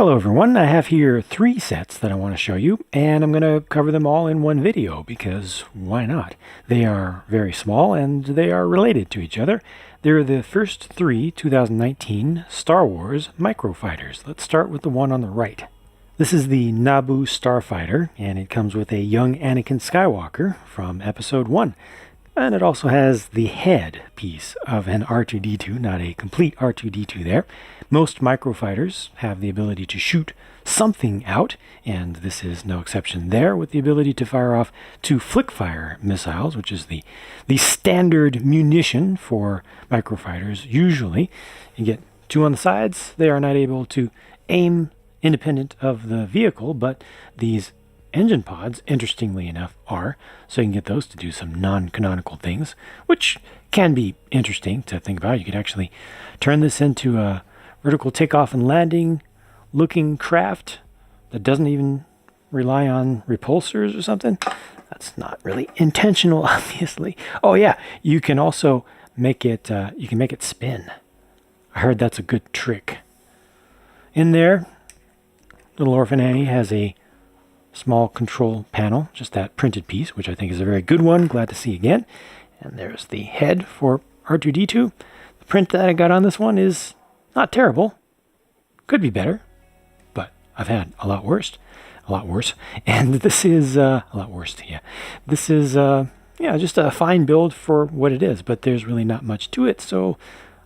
Hello everyone, I have here 3 sets that I want to show you, and I'm going to cover them all in one video because why not? They are very small and they are related to each other. They're the first 3 2019 Star Wars Microfighters. Let's start with the one on the right. This is the Naboo Starfighter, and it comes with a young Anakin Skywalker from Episode 1. And it also has the head piece of an R2-D2, not a complete R2-D2 there. Most microfighters have the ability to shoot something out, and this is no exception there, with the ability to fire off 2 flick-fire missiles, which is the standard munition for microfighters. Usually, you get 2 on the sides. They are not able to aim independent of the vehicle, but these engine pods, interestingly enough, are, so you can get those to do some non-canonical things, which can be interesting to think about. You could actually turn this into a vertical takeoff and landing looking craft that doesn't even rely on repulsors or something. That's not really intentional, obviously. Oh yeah, you can also make it spin. I heard that's a good trick. In there, little Orphan Annie has a small control panel, just that printed piece, which I think is a very good one. Glad to see again. And there's the head for R2-D2. The print that I got on this one is not terrible. Could be better, but I've had a lot worse. And this is a lot worse, yeah. This is just a fine build for what it is, but there's really not much to it, so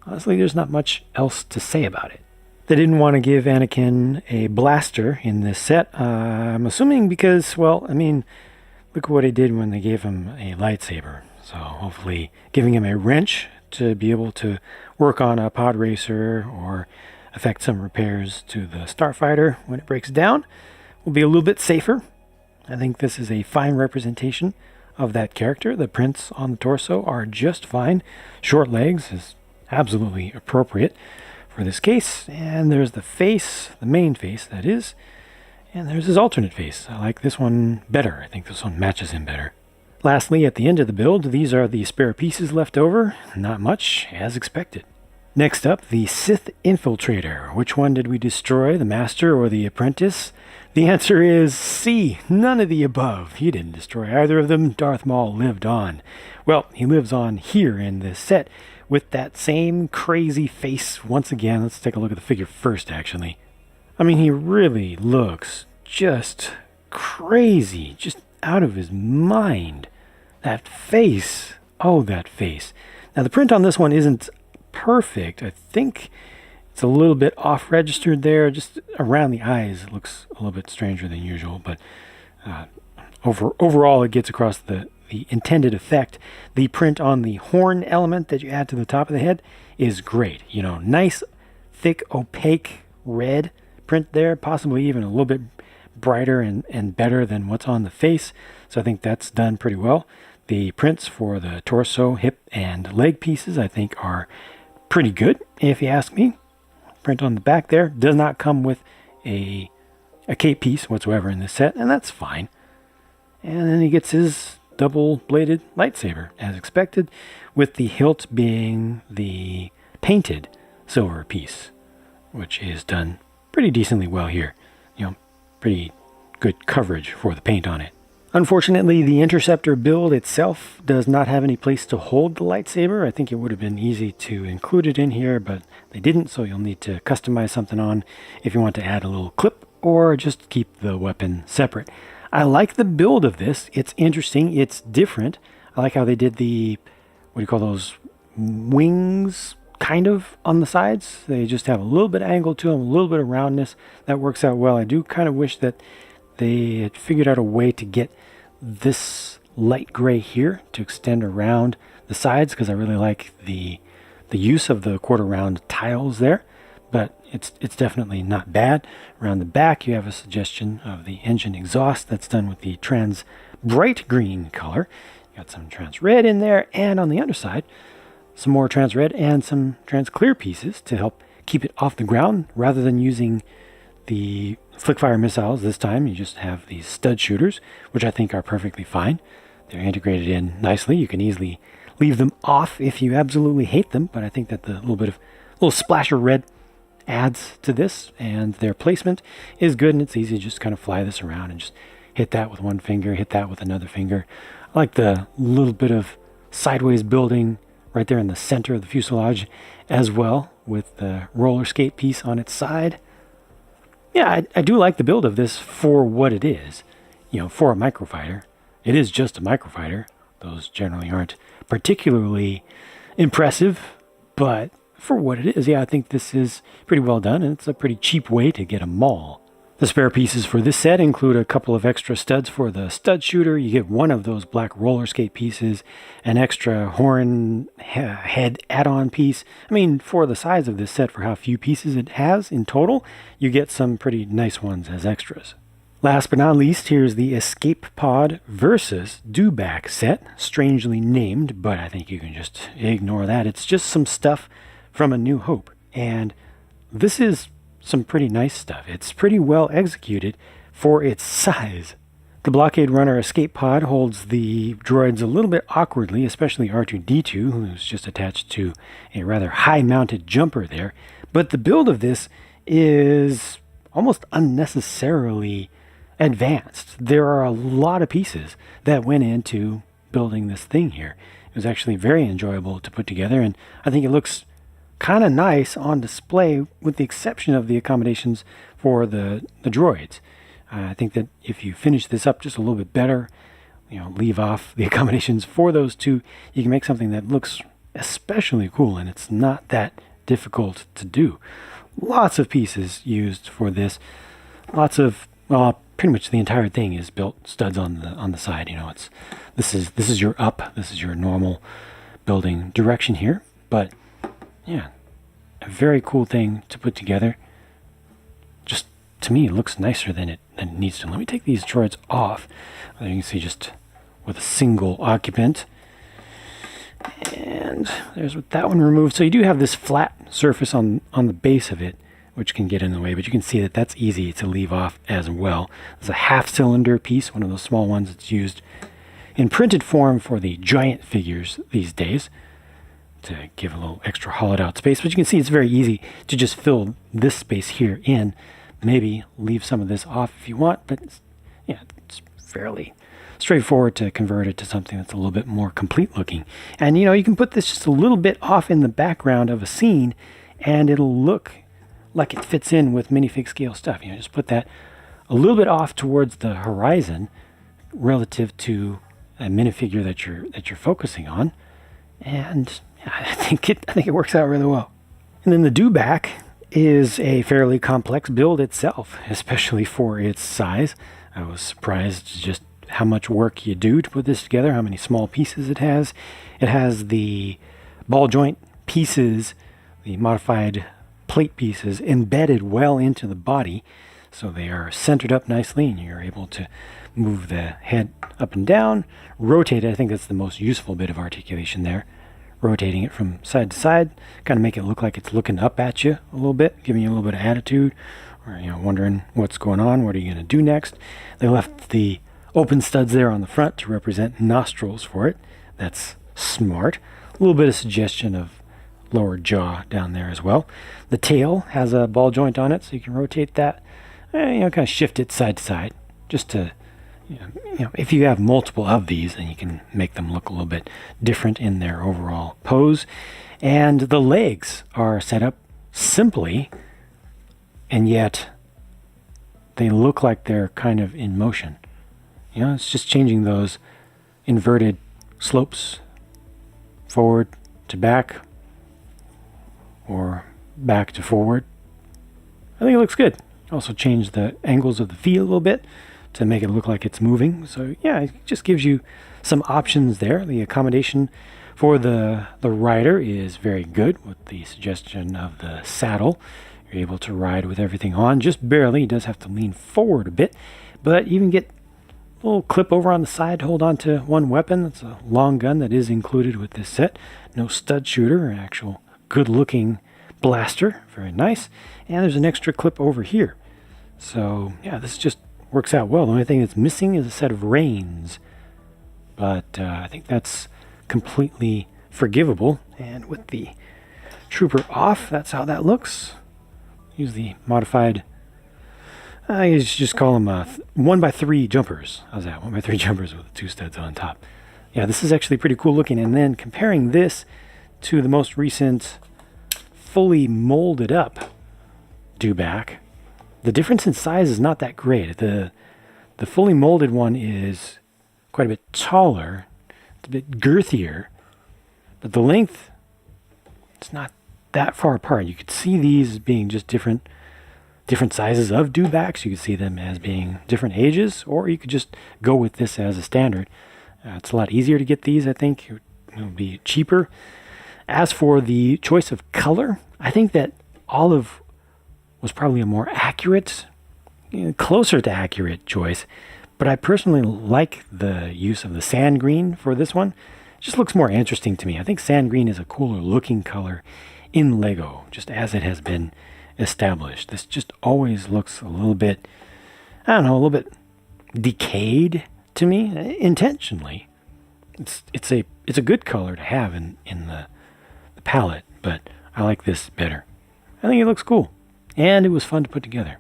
honestly there's not much else to say about it. They didn't want to give Anakin a blaster in this set. I'm assuming because, well, I mean, look at what he did when they gave him a lightsaber. So hopefully giving him a wrench to be able to work on a pod racer or affect some repairs to the Starfighter when it breaks down will be a little bit safer. I think this is a fine representation of that character. The prints on the torso are just fine. Short legs is absolutely appropriate for this case, and there's the face, the main face that is, and there's his alternate face. I like this one better. I think this one matches him better. Lastly, at the end of the build, these are the spare pieces left over. Not much, as expected. Next up, the Sith Infiltrator. Which one did we destroy, the Master or the Apprentice? The answer is C, none of the above. He didn't destroy either of them. Darth Maul lived on. Well, he lives on here in this set, with that same crazy face once again. Let's take a look at the figure first, actually. I mean, he really looks just crazy, just out of his mind. That face. Oh, that face. Now, the print on this one isn't perfect. I think it's a little bit off-registered there. Just around the eyes, it looks a little bit stranger than usual, but overall, it gets across the intended effect. The print on the horn element that you add to the top of the head is great. You know, nice, thick, opaque red print there, possibly even a little bit brighter and better than what's on the face. So I think that's done pretty well. The prints for the torso, hip, and leg pieces I think are pretty good, if you ask me. Print on the back there does not come with a cape piece whatsoever in this set, and that's fine. And then he gets his double-bladed lightsaber, as expected, with the hilt being the painted silver piece, which is done pretty decently well here. You know, pretty good coverage for the paint on it. Unfortunately, the Interceptor build itself does not have any place to hold the lightsaber. I think it would have been easy to include it in here, but they didn't, so you'll need to customize something on if you want to add a little clip or just keep the weapon separate. I like the build of this. It's interesting. It's different. I like how they did the, what do you call those, wings kind of on the sides. They just have a little bit of angle to them, a little bit of roundness. That works out well. I do kind of wish that they had figured out a way to get this light gray here to extend around the sides, because I really like the use of the quarter round tiles there. But it's definitely not bad. Around the back, you have a suggestion of the engine exhaust that's done with the trans bright green color. You got some trans red in there, and on the underside, some more trans red and some trans clear pieces to help keep it off the ground. Rather than using the flick-fire missiles this time, you just have these stud shooters, which I think are perfectly fine. They're integrated in nicely. You can easily leave them off if you absolutely hate them, but I think that the little splash of red adds to this, and their placement is good, and it's easy to just kind of fly this around and just hit that with one finger, hit that with another finger. I like the little bit of sideways building right there in the center of the fuselage as well, with the roller skate piece on its side. Yeah, I do like the build of this for what it is. You know, for a microfighter. It is just a microfighter. Those generally aren't particularly impressive, but for what it is, yeah, I think this is pretty well done, and it's a pretty cheap way to get a maul. The spare pieces for this set include a couple of extra studs for the stud shooter. You get one of those black roller skate pieces, an extra horn head add-on piece. I mean, for the size of this set, for how few pieces it has in total, you get some pretty nice ones as extras. Last but not least, here's the Escape Pod versus Dewback set, strangely named, but I think you can just ignore that. It's just some stuff from A New Hope, and this is some pretty nice stuff. It's pretty well executed for its size. The Blockade Runner Escape Pod holds the droids a little bit awkwardly, especially R2-D2, who's just attached to a rather high-mounted jumper there. But the build of this is almost unnecessarily advanced. There are a lot of pieces that went into building this thing here. It was actually very enjoyable to put together, and I think it looks kind of nice on display, with the exception of the accommodations for the droids. I think that if you finish this up just a little bit better, you know, leave off the accommodations for those two, you can make something that looks especially cool, and it's not that difficult to do. Lots of pieces used for this. Lots of, well, pretty much the entire thing is built studs on the side. You know, this is your up, this is your normal building direction here, but yeah, a very cool thing to put together. Just, to me, it looks nicer than it needs to. Let me take these droids off. You can see just with a single occupant. And there's that one removed. So you do have this flat surface on the base of it, which can get in the way, but you can see that that's easy to leave off as well. There's a half-cylinder piece, one of those small ones that's used in printed form for the giant figures these days, to give a little extra hollowed out space. But you can see it's very easy to just fill this space here in. Maybe leave some of this off if you want, but yeah, it's fairly straightforward to convert it to something that's a little bit more complete looking. And you know, you can put this just a little bit off in the background of a scene, and it'll look like it fits in with minifig scale stuff. You know, just put that a little bit off towards the horizon relative to a minifigure that you're focusing on, and I think it works out really well. And then the Dewback is a fairly complex build itself, especially for its size. I was surprised just how much work you do to put this together, how many small pieces it has. It has the ball joint pieces, the modified plate pieces, embedded well into the body, so they are centered up nicely, and you're able to move the head up and down, rotate it. I think that's the most useful bit of articulation there. Rotating it from side to side, kind of make it look like it's looking up at you a little bit, giving you a little bit of attitude, or you know, wondering what's going on, what are you going to do next. They left the open studs there on the front to represent nostrils for it. That's smart. A little bit of suggestion of lower jaw down there as well. The tail has a ball joint on it, so you can rotate that, you know, kind of shift it side to side, just to, you know, if you have multiple of these, then you can make them look a little bit different in their overall pose. And the legs are set up simply, and yet they look like they're kind of in motion. You know, it's just changing those inverted slopes forward to back, or back to forward. I think it looks good. Also change the angles of the feet a little bit to make it look like it's moving. So yeah, it just gives you some options there. The accommodation for the rider is very good, with the suggestion of the saddle. You're able to ride with everything on, just barely. He does have to lean forward a bit, but you even get a little clip over on the side to hold on to one weapon. That's a long gun that is included with this set. No stud shooter, an actual good looking blaster, very nice. And there's an extra clip over here. So yeah, this just works out well. The only thing that's missing is a set of reins, but I think that's completely forgivable. And with the trooper off, that's how that looks. use the modified, I used to just call them 1x3 jumpers. How's that? 1x3 jumpers with 2 studs on top. Yeah, this is actually pretty cool looking. And then comparing this to the most recent fully molded up Dewback, the difference in size is not that great. The fully molded one is quite a bit taller, it's a bit girthier, but the length, it's not that far apart. You could see these as being just different sizes of Dewbacks. You could see them as being different ages, or you could just go with this as a standard. It's a lot easier to get these, I think. It would be cheaper. As for the choice of color, I think that olive was probably a more accurate, closer to accurate choice, but I personally like the use of the sand green for this one. It just looks more interesting to me. I think sand green is a cooler looking color in LEGO, just as it has been established. This just always looks a little bit, I don't know, a little bit decayed to me, intentionally. It's a good color to have in the palette, but I like this better. I think it looks cool, and it was fun to put together.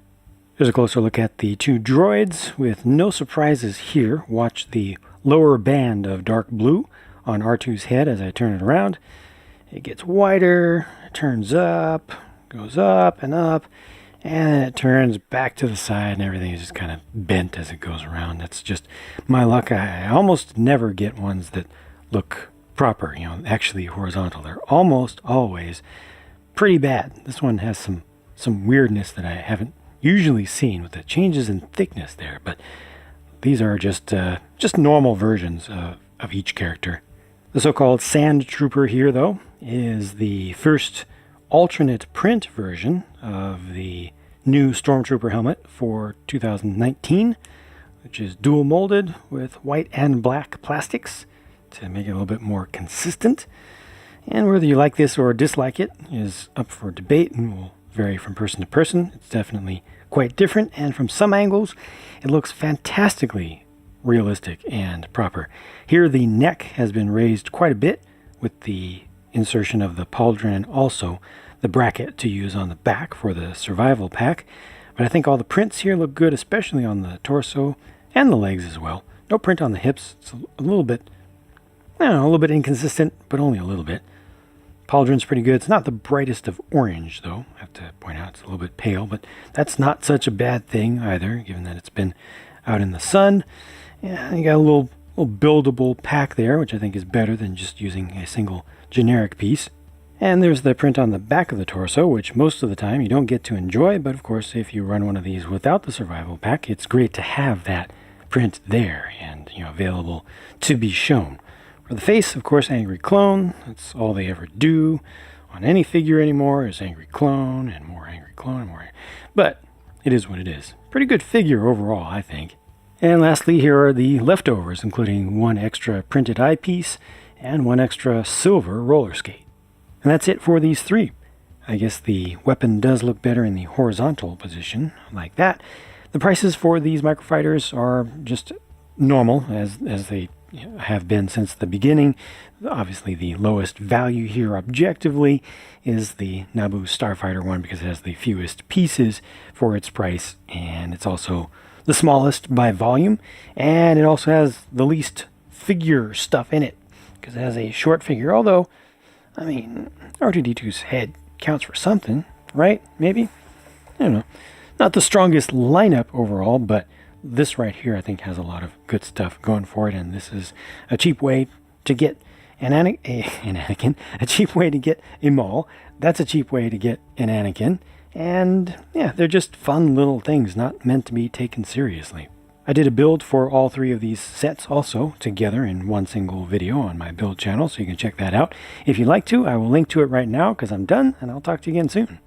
Here's a closer look at the 2 droids with no surprises here. Watch the lower band of dark blue on R2's head as I turn it around. It gets wider, turns up, goes up, and it turns back to the side, and everything is just kind of bent as it goes around. That's just my luck. I almost never get ones that look proper, actually horizontal. They're almost always pretty bad. This one has some weirdness that I haven't usually seen with the changes in thickness there, but these are just normal versions of each character. The so-called Sand Trooper here, though, is the first alternate print version of the new Stormtrooper helmet for 2019, which is dual molded with white and black plastics to make it a little bit more consistent. And whether you like this or dislike it is up for debate and will vary from person to person. It's definitely quite different, and from some angles it looks fantastically realistic and proper. Here the neck has been raised quite a bit with the insertion of the pauldron and also the bracket to use on the back for the survival pack. But I think all the prints here look good, especially on the torso and the legs as well. No print on the hips. It's a little bit, I don't know, a little bit inconsistent, but only a little bit. Pauldron's pretty good. It's not the brightest of orange, though. I have to point out it's a little bit pale, but that's not such a bad thing either, given that it's been out in the sun. Yeah, you got a little buildable pack there, which I think is better than just using a single generic piece. And there's the print on the back of the torso, which most of the time you don't get to enjoy, but of course if you run one of these without the survival pack, it's great to have that print there and available to be shown. For the face, of course, Angry Clone. That's all they ever do on any figure anymore is Angry Clone and more Angry Clone and more. But it is what it is. Pretty good figure overall, I think. And lastly, here are the leftovers, including 1 extra printed eyepiece and 1 extra silver roller skate. And that's it for these 3. I guess the weapon does look better in the horizontal position, like that. The prices for these Microfighters are just normal, as they have been since the beginning. Obviously, the lowest value here objectively is the Naboo Starfighter one because it has the fewest pieces for its price, and it's also the smallest by volume, and it also has the least figure stuff in it because it has a short figure. Although, I mean, R2-D2's head counts for something, right? Maybe? I don't know. Not the strongest lineup overall, but this right here I think has a lot of good stuff going for it, and this is a cheap way to get an Anakin, a cheap way to get a Maul. That's a cheap way to get an Anakin, and yeah, they're just fun little things, not meant to be taken seriously. I did a build for all 3 of these sets also together in one single video on my build channel, so you can check that out. If you'd like to, I will link to it right now because I'm done, and I'll talk to you again soon.